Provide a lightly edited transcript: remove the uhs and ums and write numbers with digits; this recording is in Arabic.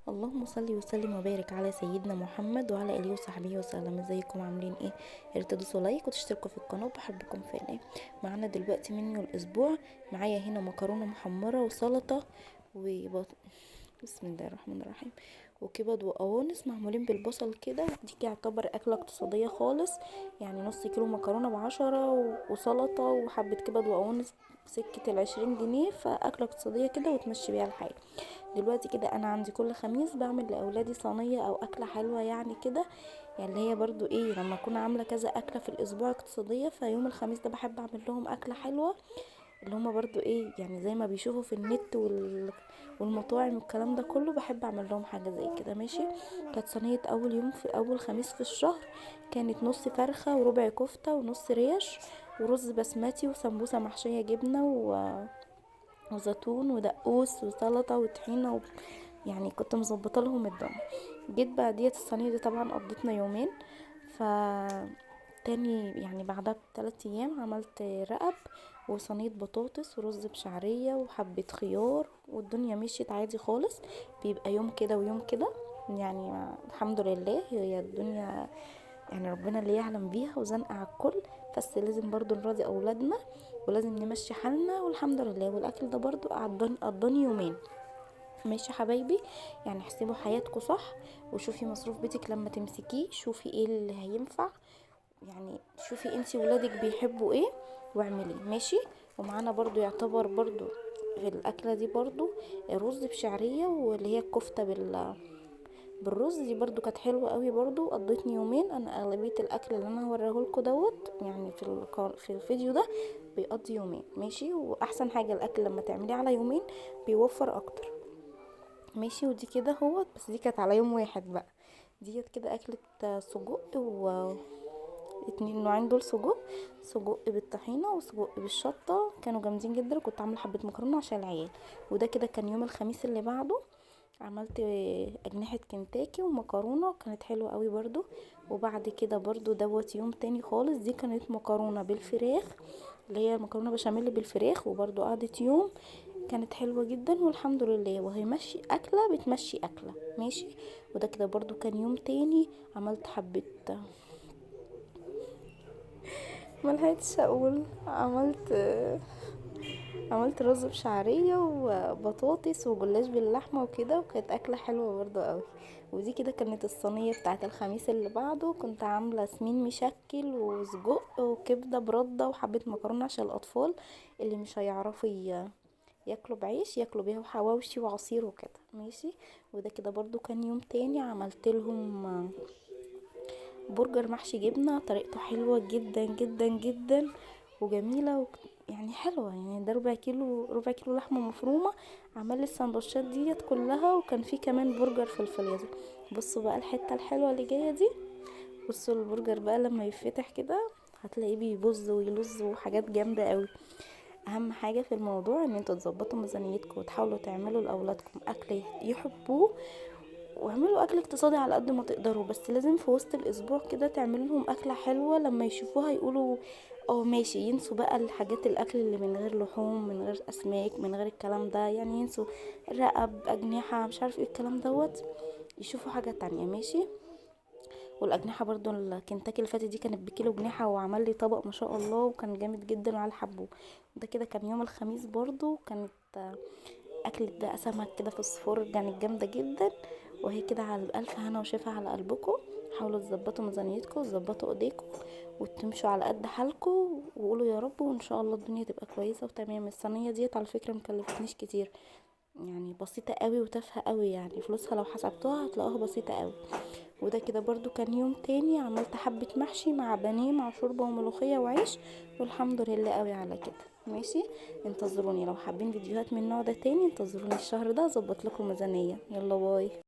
اللهم صل وسلم وبارك على سيدنا محمد وعلى اله وصحبه وسلم. ازيكم عاملين ايه؟ يا ريت تدوسوا لايك وتشتركوا في القناه، بحبكم في الله. معانا دلوقتي منيو الاسبوع. معايا هنا مكرونه محمره وسلطه وبط... بسم الله الرحمن الرحيم، وكبد وقوانص معمولين بالبصل كده. دي يعتبر اكله اقتصاديه خالص، يعني نص كيلو مكرونه ب10 وسلطه وحبه كبد وقوانص سكه ال20 جنيه، فاكله اقتصاديه كده وتمشي بيها الحال. دلوقتي كده انا عندي كل خميس بعمل لاولادي صينيه او اكله حلوه يعني كده، يعني اللي هي برضو ايه، لما اكون عامله كذا اكله في الاسبوع اقتصاديه، فيوم الخميس ده بحب اعمل لهم اكله حلوه، اللي هما برضو ايه يعني زي ما بيشوفوا في النت والمطاعم والكلام ده كله، بحب اعمل لهم حاجه زي كده. ماشي. كانت صينيه اول يوم في اول خميس في الشهر، كانت نص فرخه وربع كفته ونص ريش ورز بسمتي وسمبوسه محشيه جبنه وزيتون ودقوس وسلطه وطحينه يعني كنت مظبطه لهم الدنيا. جيت بعدية الصينيه دي طبعا قضيتنا يومين. ف تاني يعني بعدها ب3 ايام عملت رقب وصينيه بطاطس ورز بشعريه وحبه خيار، والدنيا مشيت عادي خالص. بيبقى يوم كده ويوم كده، يعني الحمد لله. هي الدنيا يعني ربنا اللي يعلم بيها وزنقة على الكل، بس لازم برضو نراضي اولادنا ولازم نمشي حالنا والحمد لله. والاكل ده برضو قضاني يومين. ماشي يا حبايبي، يعني احسبوا حياتكم صح، وشوفي مصروف بيتك لما تمسكيه، شوفي ايه اللي هينفع، يعني شوفي انتي ولادك بيحبوا ايه واعمليه. ماشي. ومعانا برضو يعتبر برضو في الاكله دي برضو رز بشعريه، واللي هي الكفته بالرز دي برضو كانت حلوه قوي، برضو قضيتني يومين. انا اغلبيه الاكل اللي انا هوريهولكوا دوت يعني في الفيديو ده بيقضي يومين. ماشي. واحسن حاجه الاكل لما تعمليه على يومين بيوفر اكتر. ماشي. ودي كده هو، بس دي كانت على يوم واحد بقى. ديت كده اكلة سجق اتنين نوعين دول، سجق بالطحينة وسجق بالشطة، كانوا جامدين جدا. كنت عاملة حبة مكرونة عشان العيال. وده كده كان يوم الخميس اللي بعده، عملت اجنحة كنتاكي ومكرونة كانت حلوة قوي برضو. وبعد كده برضو دوت يوم تاني خالص، دي كانت مكرونة بالفراخ، اللي هي مكرونة بشاميل بالفراخ، وبرضو قعدت يوم كانت حلوة جدا والحمد لله. وهي ماشي اكلة بتمشي اكلة. ماشي. وده كده برضو كان يوم تاني، عملت حبة، ملحقتش اقول، عملت رز بشعرية وبطاطس وجلاش باللحمة وكده، وكانت اكلة حلوة برضو قوي. ودي كده كانت الصينية بتاعت الخميس اللي بعده. كنت عاملة سمين مشكل وسجق وكبدة برده وحبة مكرونة عشان الاطفال اللي مش هيعرفوا ياكلوا بعيش، ياكلوا بيها حواوشي وعصير وكده. ماشي. وده كده برضو كان يوم تاني، عملت لهم برجر محشي جبنة، طريقته حلوة جدا جدا جدا وجميلة يعني حلوة. يعني ده ربع كيلو لحمة مفرومة، عمل لي السندوتشات ديت كلها، وكان في كمان برجر في الفريزر. بصوا بقى الحتة الحلوة اللي جاية دي، بصوا البرجر بقى لما يفتح كده هتلاقيه بيبظ ويلظ وحاجات جامدة قوي. اهم حاجة في الموضوع ان انتوا تظبطوا ميزانيتكم وتحاولوا تعملوا لاولادكم اكل يحبوه، واعملوا اكل اقتصادي على قد ما تقدروا، بس لازم في وسط الاسبوع كده تعملوا لهم اكله حلوه لما يشوفوها يقولوا اه ماشي. ينسوا بقى الحاجات الاكل اللي من غير لحوم، من غير اسماك، من غير الكلام ده، يعني ينسوا رقب اجنحه مش عارف ايه الكلام دوت، يشوفوا حاجه تانية. ماشي. والاجنحه برضو الكنتاكي اللي فاتت دي كانت بكيلو جناحه، وعمل لي طبق ما شاء الله وكان جامد جدا وعلى حبه. ده كده كان يوم الخميس برضو، كانت اكلة بقى سمك كده في الصفور، كانت جامدة جدا. وهي كده على الف هنا وشفا على قلبكم. حاولوا تظبطوا ميزانيتكم وتظبطوا ايديكم وتمشوا على قد حالكم، وقولوا يا رب وان شاء الله الدنيا تبقى كويسة وتمام. الصينية ديت على فكرة مكلفتنيش كتير، يعني بسيطة قوي وتافهة قوي، يعني فلوسها لو حسبتوها هتلاقوها بسيطة قوي. وده كده برضو كان يوم تاني، عملت حبة محشي مع بانيه مع شوربة وملوخية وعيش، والحمد لله قوي على كده. ماشي. انتظروني لو حابين فيديوهات من النوع ده تاني، انتظروني الشهر ده اظبط لكم ميزانية. يلا باي.